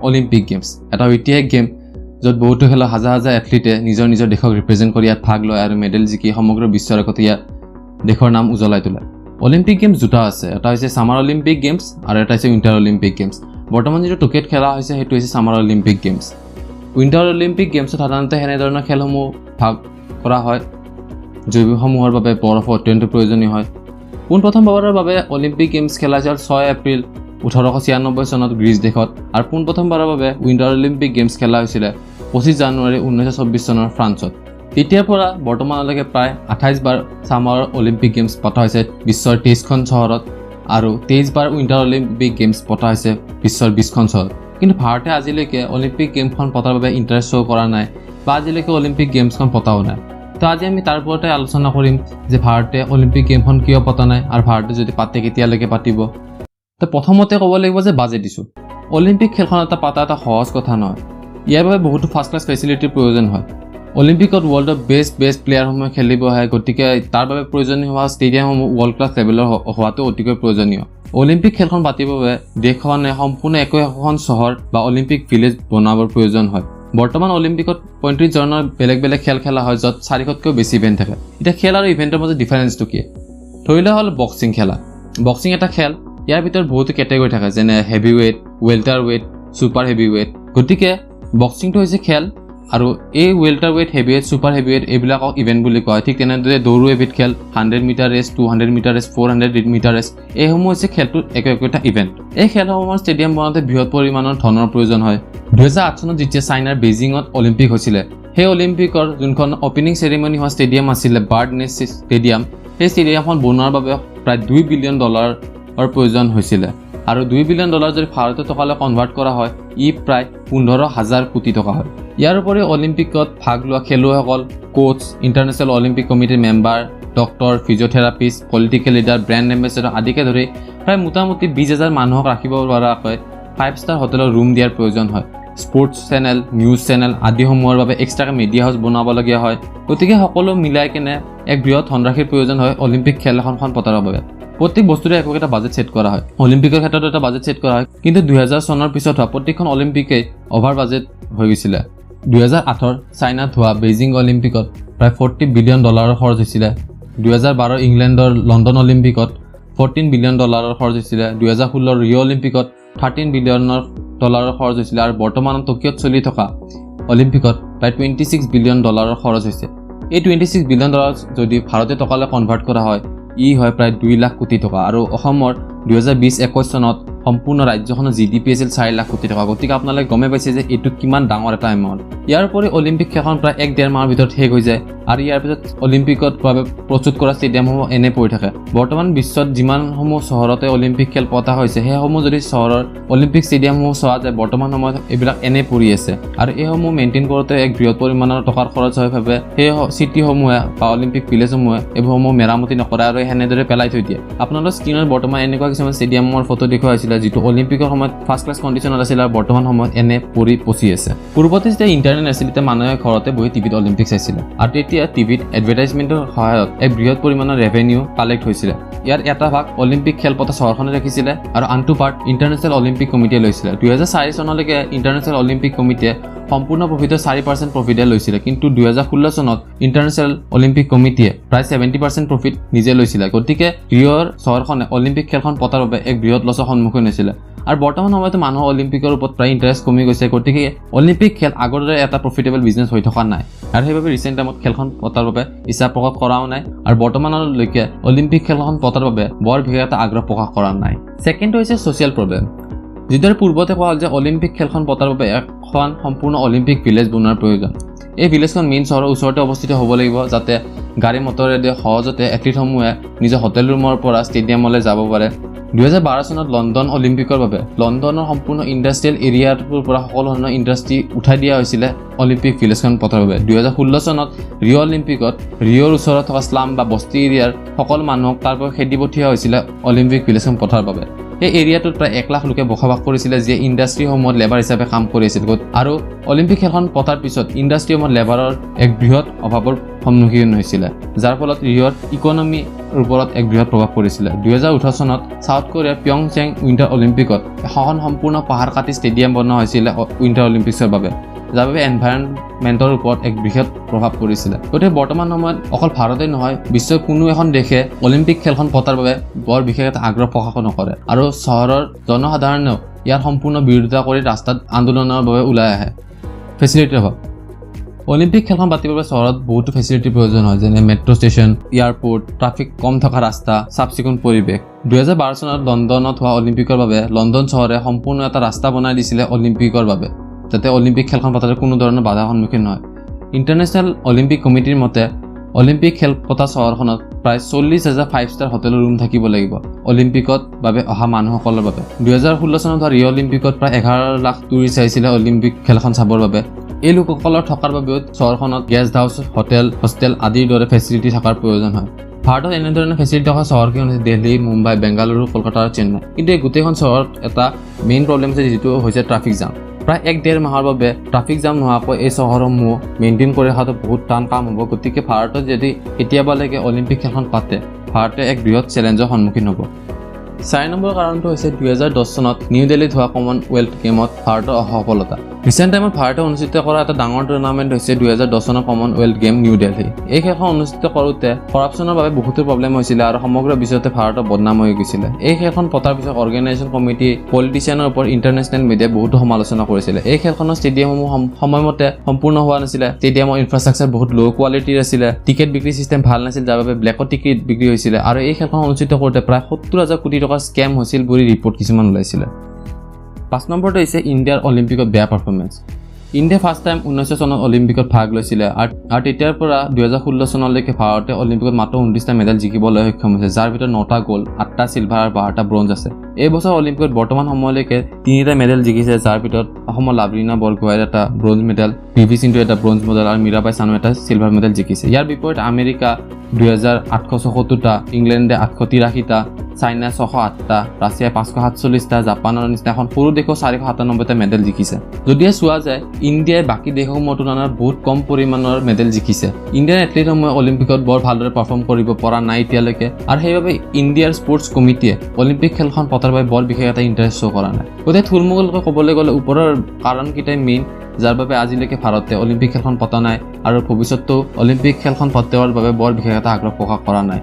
Olympic games এটা ঐতিহাসিক game য'ত বহুতো খেলৰ হাজাৰ হাজাৰ এথলিটে নিজৰ নিজৰ দেশক ৰিপ্ৰেজেণ্ট কৰি ইয়াত ভাগ লয় আৰু মেডেল জিকি সমগ্ৰ বিশ্বৰ আগত ইয়াত দেশৰ নাম উজ্বলাই তোলে অলিম্পিক গেমছ দুটা আছে এটা হৈছে সামাৰ অলিম্পিক গেমছ আৰু এটা হৈছে উইণ্টাৰ অলিম্পিক গেমছ বৰ্তমান যিটো টোকিঅ'ত খেলা হৈছে সেইটো হৈছে summer Olympic games winter Olympic গেমছত সাধাৰণতে এনেধৰণৰ খেলসমূহ ভাগ কৰা হয় জৈৱসমূহৰ বাবে বৰফ অত্যন্ত প্ৰয়োজনীয় হয় পোনপ্ৰথমবাৰৰ বাবে অলিম্পিক গেমছ খেলা হৈছিল 6 এপ্ৰিল 1896 চনত গ্ৰীচ দেশত আৰু পোনপ্ৰথমবাৰৰ বাবে উইণ্টাৰ অলিম্পিক গেমছ খেলা হৈছিল 25 জানুৱাৰী 1924 চনৰ ফ্ৰান্সত তেতিয়াৰ পৰা বৰ্তমানলৈকে প্ৰায় 28 বাৰ সামাৰ অলিম্পিক গেমছ পতা হৈছে বিশ্বৰ 23খন চহৰত আৰু 23 বাৰ উইণ্টাৰ অলিম্পিক গেমছ পতা হৈছে বিশ্বৰ 20খন চহৰত কিন্তু ভাৰতে আজিলৈকে অলিম্পিক গেমখন পতাৰ বাবে ইণ্টাৰেষ্ট শ্ব' কৰা নাই বা আজিলৈকে অলিম্পিক গেমছখন পতাও নাই তো আজি আমি তাৰ ওপৰতে আলোচনা কৰিম যে ভাৰতে অলিম্পিক গেমখন কিয় পতা নাই আৰু ভাৰতে যদি পাতে কেতিয়ালৈকে পাতিব তো প্ৰথমতে ক'ব লাগিব যে বাজেট ইছ্যু অলিম্পিক খেলখন এটা পাতা এটা সহজ কথা নহয় ইয়াৰ বাবে বহুতো ফাৰ্ষ্ট ক্লাছ ফেচিলিটিৰ প্ৰয়োজন হয় অলিম্পিকত ৱৰ্ল্ডৰ বেষ্ট প্লেয়াৰসমূহে খেলিব আহে গতিকে তাৰ বাবে প্ৰয়োজনীয় হোৱা ষ্টেডিয়ামসমূহ ৱৰ্ল্ড ক্লাছ লেভেলৰ হোৱাটো অতিকৈ প্ৰয়োজনীয় অলিম্পিক খেলখন পাতিবৰ বাবে দেশখনে সম্পূৰ্ণ একোখন চহৰ বা অলিম্পিক ভিলেজ বনাবৰ প্ৰয়োজন হয় বৰ্তমান অলিম্পিকত 35 ধৰণৰ বেলেগ বেলেগ খেল খেলা হয় য'ত 400তকৈও বেছি ইভেণ্ট থাকে এতিয়া খেল আৰু ইভেণ্টৰ মাজত ডিফাৰেন্সটো কি ধৰি লোৱা হ'ল বক্সিং খেলা বক্সিং এটা খেল ইয়াৰ ভিতৰত বহুতো কেটেগৰী থাকে যেনে heavy weight welter weight super heavy weight গতিকে বক্সিংটো হৈছে খেল আৰু এই welter weight heavy weight super heavy weight এইবিলাকক ইভেণ্ট বুলি কয় ঠিক তেনেদৰে দৌৰো এবিধ খেল 100 metre race 200 metre race 400 metre race এইসমূহ হৈছে খেলটোৰ একোটা ইভেণ্ট এই খেলসমূহৰ ষ্টেডিয়াম বনাওঁতে বৃহৎ পৰিমাণৰ ধনৰ প্ৰয়োজন হয় 2008 চনত যেতিয়া চাইনাৰ বেইজিঙত অলিম্পিক হৈছিলে সেই অলিম্পিকৰ যোনখন অপেনিং চেৰিমনি হোৱা ষ্টেডিয়াম আছিলে বাৰ্ড নেষ্ট ষ্টেডিয়াম সেই ষ্টেডিয়ামখন বনোৱাৰ বাবে প্ৰায় $2 বিলিয়ন প্ৰয়োজন হৈছিলে আৰু $2 বিলিয়ন যদি ভাৰতীয় টকালৈ কনভাৰ্ট কৰা হয় ই প্ৰায় 15,000 কোটি টকা হয় ইয়াৰ উপৰি অলিম্পিকত ভাগ লোৱা খেলুৱৈসকল কোচ ইণ্টাৰনেশ্যনেল অলিম্পিক কমিটিৰ member doctor physiotherapist political leader brand ambassador আদিকে ধৰি প্ৰায় মোটামুটি 20,000 মানুহক ৰাখিব পৰাকৈ 5 ষ্টাৰ হোটেলৰ ৰুম দিয়াৰ প্ৰয়োজন হয় স্পৰ্টছ চেনেল নিউজ চেনেল আদিসমূহৰ বাবে এক্সট্ৰাকৈ মিডিয়া হাউচ বনাবলগীয়া হয় গতিকে সকলো মিলাই কেনে এক বৃহৎ ধনৰাশিৰ প্ৰয়োজন হয় অলিম্পিক খেল এখন পতাৰ বাবে প্ৰত্যেক বস্তুৰে একোটা বাজেট সেট কৰা হয় অলিম্পিকৰ ক্ষেত্ৰত এটা বাজেট সেট কৰা হয় কিন্তু 2000 চনৰ পিছত হোৱা প্ৰতিখন অলিম্পিকে অভাৰ বাজেট হৈ গৈছিলে 2008 চাইনাত হোৱা বেইজিং অলিম্পিকত প্ৰায় $40 বিলিয়ন খৰচ হৈছিলে 2012 ইংলেণ্ডৰ লণ্ডন অলিম্পিকত $14 বিলিয়ন খৰচ হৈছিলে 2016 ৰিঅ' অলিম্পিকত $13 বিলিয়ন খৰচ হৈছিলে আৰু বৰ্তমান টকিঅ'ত চলি থকা অলিম্পিকত প্ৰায় $26 বিলিয়ন খৰচ হৈছে এই $26 বিলিয়ন যদি ভাৰতীয় টকালৈ কনভাৰ্ট কৰা হয় ই হয় প্ৰায় 2 লাখ কোটি টকা আৰু অসমৰ 2020-21 চনত সম্পূৰ্ণ ৰাজ্যখনৰ জিডিপি আছিল 4 লাখ কোটি টকা গতিকে আপোনালোকে গমে পাইছে যে এইটো কিমান ডাঙৰ এটা এমাউণ্ট ইয়াৰ উপৰি অলিম্পিক খেলখন প্ৰায় 1-1.5 মাহৰ ভিতৰত শেষ হৈ যায় আৰু ইয়াৰ পিছত অলিম্পিকত বাবে প্ৰস্তুত কৰা ষ্টেডিয়ামসমূহ এনে পৰি থাকে বৰ্তমান বিশ্বত যিমানসমূহ চহৰতে অলিম্পিক খেল পতা হৈছে সেইসমূহ যদি চহৰৰ অলিম্পিক ষ্টেডিয়ামসমূহ চোৱা যায় বৰ্তমান সময়ত এইবিলাক এনে পৰি আছে আৰু এইসমূহ মেইনটেইন কৰোঁতে এক বৃহৎ পৰিমাণৰ টকাৰ খৰচ হয় ভাবে সেই চিটিসমূহে বা অলিম্পিক ভিলেজসমূহে এইসমূহ মেৰামতি নকৰে আৰু সেনেদৰে পেলাই থৈ দিয়ে আপোনালোকৰ স্ক্ৰীনত বৰ্তমান এনেকুৱা কিছুমান ষ্টেডিয়ামৰ ফটো দেখুওৱা হৈছিলে যিটো অলিম্পিকৰ সময়ত ফাৰ্ষ্ট ক্লাছ কণ্ডিশ্যনত আছিল আৰু বৰ্তমান সময়ত এনে পৰি পচি আছে পূৰ্বতে যেতিয়া ইণ্টাৰনেট নাছিল তেতিয়া মানুহে ঘৰতে বহি টিভিত অলিম্পিক চাইছিলে আৰু তেতিয়া টিভিত এডভাৰটাইজমেণ্টৰ সহায়ত এক বৃহৎ পৰিমাণৰ ৰেভিনিউ কালেক্ট হৈছিলে ইয়াৰ এটা ভাগ অলিম্পিক খেল পতা চহৰখনে ৰাখিছিলে আৰু আনটো পাৰ্ট ইণ্টাৰনেশ্যনেল অলিম্পিক কমিটিয়ে লৈছিলে 2004 চনলৈকে ইণ্টাৰনেশ্যনেল অলিম্পিক কমিটিয়ে সম্পূৰ্ণ প্ৰফিটৰ 4% প্ৰফিটে লৈছিলে কিন্তু 2016 চনত ইণ্টাৰনেশ্যনেল অলিম্পিক কমিটিয়ে প্ৰায় 70% প্ৰফিট নিজে লৈছিলে গতিকে ৰিঅ'ৰ চহৰখনে অলিম্পিক খেলখন পতাৰ বাবে এক বৃহৎ লছৰ সন্মুখীন হৈছিলে আৰু বৰ্তমান সময়ত মানুহৰ অলিম্পিকৰ ওপৰত প্ৰায় ইণ্টাৰেষ্ট কমি গৈছে গতিকে অলিম্পিক খেল আগৰ দৰে এটা প্ৰফিটেবল বিজনেছ হৈ থকা নাই আৰু সেইবাবে ৰিচেণ্ট টাইমত খেলখন পতাৰ বাবে ইচ্ছা প্ৰকাশ কৰাও নাই আৰু বৰ্তমানলৈকে অলিম্পিক খেলখন পতাৰ বাবে বৰ বিশেষ এটা আগ্ৰহ প্ৰকাশ কৰা নাই ছেকেণ্ডটো হৈছে ছ'চিয়েল প্ৰব্লেম যিদৰে পূৰ্বতে কোৱা হ'ল যে অলিম্পিক খেলখন পতাৰ বাবে এখন সম্পূৰ্ণ অলিম্পিক ভিলেজ বনোৱাৰ প্ৰয়োজন এই ভিলেজখন মেইন চহৰৰ ওচৰতে অৱস্থিত হ'ব লাগিব যাতে গাড়ী মটৰেৰে সহজতে এথলিটসমূহে নিজৰ হোটেল ৰুমৰ পৰা ষ্টেডিয়ামলৈ যাব পাৰে 2012 চনত লণ্ডন অলিম্পিকৰ বাবে লণ্ডনৰ সম্পূৰ্ণ ইণ্ডাষ্ট্ৰিয়েল এৰিয়াটোৰ পৰা সকলো ধৰণৰ ইণ্ডাষ্ট্ৰি উঠাই দিয়া হৈছিলে অলিম্পিক ভিলেজখন পতাৰ বাবে 2016 চনত ৰিঅ' অলিম্পিকত ৰিঅ'ৰ ওচৰত থকা স্লাম বা বস্তি এৰিয়াৰ সকলো মানুহক তাৰ পৰা খেদি পঠিওৱা হৈছিলে অলিম্পিক ভিলেজখন পতাৰ বাবে সেই এৰিয়াটোত প্ৰায় 1 লাখ লোকে বসবাস কৰিছিলে যিয়ে ইণ্ডাষ্ট্ৰীসমূহত লেবাৰ হিচাপে কাম কৰি আছিল আৰু অলিম্পিক খেলখন পতাৰ পিছত ইণ্ডাষ্ট্ৰীসমূহত লেবাৰৰ এক বৃহৎ অভাৱৰ সন্মুখীন হৈছিলে যাৰ ফলত ৰিঅ'ৰ ইকনমিৰ ওপৰত এক বৃহৎ প্ৰভাৱ পৰিছিলে 2018 চনত সাউথ কোৰিয়াৰ পিয়ংচাং উইণ্টাৰ অলিম্পিকত এখন সম্পূৰ্ণ পাহাৰ কাটি ষ্টেডিয়াম বনোৱা হৈছিলে উইণ্টাৰ অলিম্পিক্সৰ বাবে যাৰ বাবে এনভাইৰনমেণ্টৰ ওপৰত এক বৃহৎ প্ৰভাৱ পৰিছিলে গতিকে বৰ্তমান সময়ত অকল ভাৰতেই নহয় বিশ্বৰ কোনো এখন দেশে অলিম্পিক খেলখন পতাৰ বাবে বৰ বিশেষ এটা আগ্ৰহ প্ৰকাশ নকৰে আৰু চহৰৰ জনসাধাৰণেও ইয়াৰ সম্পূৰ্ণ বিৰোধিতা কৰি ৰাস্তাত আন্দোলনৰ বাবে ওলাই আহে ফেচিলিটিৰ অভাৱ অলিম্পিক খেলখন পাতিবৰ বাবে চহৰত বহুতো ফেচিলিটিৰ প্ৰয়োজন হয় যেনে মেট্ৰ' ষ্টেচন এয়াৰপোৰ্ট ট্ৰাফিক কম থকা ৰাস্তা চাফ চিকুণ পৰিৱেশ 2012 চনত লণ্ডনত হোৱা অলিম্পিকৰ বাবে লণ্ডন চহৰে সম্পূৰ্ণ এটা ৰাস্তা বনাই দিছিলে অলিম্পিকৰ বাবে যাতে অলিম্পিক খেলখন পতাৰ কোনো ধৰণৰ বাধাৰ সন্মুখীন নহয় ইণ্টাৰনেশ্যনেল অলিম্পিক কমিটিৰ মতে অলিম্পিক খেল পতা চহৰখনত প্ৰায় 40,000 5-star হোটেলৰ ৰুম থাকিব লাগিব অলিম্পিকত বাবে অহা মানুহসকলৰ বাবে 2016 চনত হোৱা ৰিঅ' অলিম্পিকত প্ৰায় 11 লাখ টুৰিষ্ট আহিছিলে অলিম্পিক খেলখন চাবৰ বাবে এই লোকসকলৰ থকাৰ বাবেও চহৰখনত গেষ্ট হাউচ হোষ্টেল আদিৰ দৰে ফেচিলিটি থকাৰ প্ৰয়োজন হয় ভাৰতত এনেধৰণৰ ফেচিলিটি থকা চহৰকেইখন হৈছে দিল্লী মুম্বাই বেংগালুৰু কলকাতা আৰু চেন্নাই কিন্তু এই গোটেইখন চহৰত এটা মেইন প্ৰব্লেম আছে যিটো হৈছে ট্ৰাফিক জাম প্ৰায় 1-1.5 মাহৰ বাবে ট্ৰাফিক জাম নোহোৱাকৈ এই চহৰসমূহ মেইনটেইন কৰি ৰখাটো বহুত টান কাম হ'ব গতিকে ভাৰতত যদি কেতিয়াবালৈকে অলিম্পিক খেলখন পাতে ভাৰতে এক বৃহৎ চেলেঞ্জৰ সন্মুখীন হ'ব 4 নম্বৰ কাৰণটো হৈছে 2010 চনত নিউ দিল্লীত হোৱা কমনৱেলথ গেমত ভাৰতৰ অসফলতা ৰিচেণ্ট টাইমত ভাৰতে অনুষ্ঠিত কৰা এটা ডাঙৰ টুৰ্ণামেণ্ট হৈছে 2010 চনৰ কমনৱেলথ গেম নিউ দিল্লী এই খেলখন অনুষ্ঠিত কৰোঁতে কৰাপশ্যনৰ বাবে বহুতো প্ৰব্লেম হৈছিলে আৰু সমগ্ৰ বিশ্বতে ভাৰতৰ বদনাম হৈ গৈছিলে এই খেলখন পতাৰ পিছত অৰ্গেনাইজেশ্যন কমিটি পলিটিচিয়ানৰ ওপৰত ইণ্টাৰনেশ্যনেল মিডিয়াই বহুতো সমালোচনা কৰিছিলে এই খেলখনৰ ষ্টেডিয়ামসমূহ সময়মতে সম্পূৰ্ণ হোৱা নাছিলে ষ্টেডিয়ামৰ ইনফ্ৰাষ্ট্ৰাকচাৰ বহুত ল' কোৱালিটিৰ আছিলে টিকেট বিক্ৰী চিষ্টেম ভাল নাছিল যাৰ বাবে ব্লেকত টিকেট বিক্ৰী হৈছিলে আৰু এই খেলখন অনুষ্ঠিত কৰোঁতে প্ৰায় 70,000 কোটি টকাৰ স্কেম হৈছিল বুলি ৰিপৰ্ট কিছুমান ওলাইছিলে 5 নম্বৰটো হৈছে ইণ্ডিয়াৰ অলিম্পিকত বেয়া পাৰফৰ্মেঞ্চ ইণ্ডিয়া ফাৰ্ষ্ট টাইম 1900 চনত অলিম্পিকত ভাগ লৈছিলে আৰু তেতিয়াৰ পৰা 2016 চনলৈকে ভাৰতে অলিম্পিকত মাত্ৰ 29টা মেডেল জিকিবলৈ সক্ষম হৈছে যাৰ ভিতৰত 9টা গোল্ড 8টা চিলভাৰ আৰু 12টা ব্ৰঞ্জ আছে এই বছৰ অলিম্পিকত বৰ্তমান সময়লৈকে 3টা মেডেল জিকিছে যাৰ ভিতৰত অসমৰ লাভলীনা বৰগোহাঁইৰ এটা ব্ৰঞ্জ মেডেল পিভি সিন্ধু এটা ব্ৰঞ্জ মেডেল আৰু মীৰাবাই চানু এটা চিলভাৰ মেডেল জিকিছে ইয়াৰ বিপৰীতে আমেৰিকা 2874টা ইংলেণ্ডে 883টা চাইনা 608টা ৰাছিয়া 547টা জাপানৰ নিচিনা এখন সৰু দেশৰ 497টা মেডেল জিকিছে যদিহে চোৱা যায় ইণ্ডিয়াই বাকী দেশসমূহৰ তুলনাত বহুত কম পৰিমাণৰ মেডেল জিকিছে ইণ্ডিয়ান এথলীটসমূহে অলিম্পিকত বৰ ভালদৰে পাৰফৰ্ম কৰিব পৰা নাই এতিয়ালৈকে আৰু সেইবাবে ইণ্ডিয়াৰ স্পৰ্টছ কমিটিয়ে অলিম্পিক খেলখন পতাৰ বাবে বৰ বিশেষ এটা ইণ্টাৰেষ্ট শ্ব' কৰা নাই গতিকে থুলমূলকৈ ক'বলৈ গ'লে ওপৰৰ কাৰণকেইটাই মেইন যাৰ বাবে আজিলৈকে ভাৰতে অলিম্পিক খেলখন পতা নাই আৰু ভৱিষ্যতেও অলিম্পিক খেলখন পতাৰ বাবে বৰ বিশেষ এটা আগ্ৰহ প্ৰকাশ কৰা নাই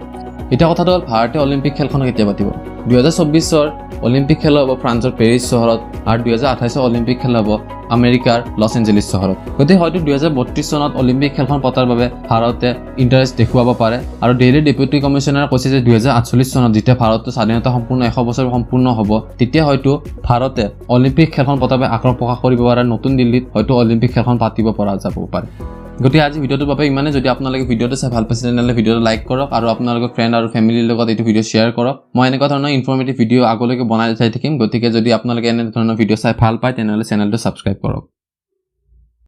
এটা কথাটো হ'ল ভাৰতে অলিম্পিক খেলখন কেতিয়া পাতিব 2024 অলিম্পিক খেল হ'ব ফ্ৰান্সৰ পেৰিছ চহৰত আৰু 2028 অলিম্পিক খেল হ'ব আমেৰিকাৰ লছ এঞ্জেলিছ চহৰত গতিকে হয়তো 2032 চনত অলিম্পিক খেলখন পতাৰ বাবে ভাৰতে ইণ্টাৰেষ্ট দেখুৱাব পাৰে আৰু দিল্লীৰ ডেপুটি কমিশ্যনাৰে কৈছে যে 2048 চনত যেতিয়া ভাৰতৰ স্বাধীনতা সম্পূৰ্ণ 100 বছৰ সম্পূৰ্ণ হ'ব তেতিয়া হয়তো ভাৰতে অলিম্পিক খেলখন পতাৰ বাবে আগ্ৰহ প্ৰকাশ কৰিব পাৰে নতুন দিল্লীত হয়তো অলিম্পিক খেলখন পাতিব পৰা যাব পাৰে গতিকে আজি ভিডিঅ'টোৰ বাবে ইমানে যদি আপোনালোকে ভিডিঅ'টো চাই ভাল পাইছে তেনেহ'লে ভিডিঅ'টো লাইক কৰক আৰু আপোনালোকৰ ফ্ৰেণ্ড আৰু ফেমিলিৰ লগত এইটো ভিডিঅ' শ্বেয়াৰ কৰক মই এনেকুৱা ধৰণৰ ইনফৰ্মেটিভ ভিডিঅ' আগলৈকে বনাই চাই থাকিম গতিকে যদি আপোনালোকে এনে ধৰণৰ ভিডিঅ' চাই ভাল পায় তেনেহ'লে চেনেলটো ছাবস্ক্ৰাইব কৰক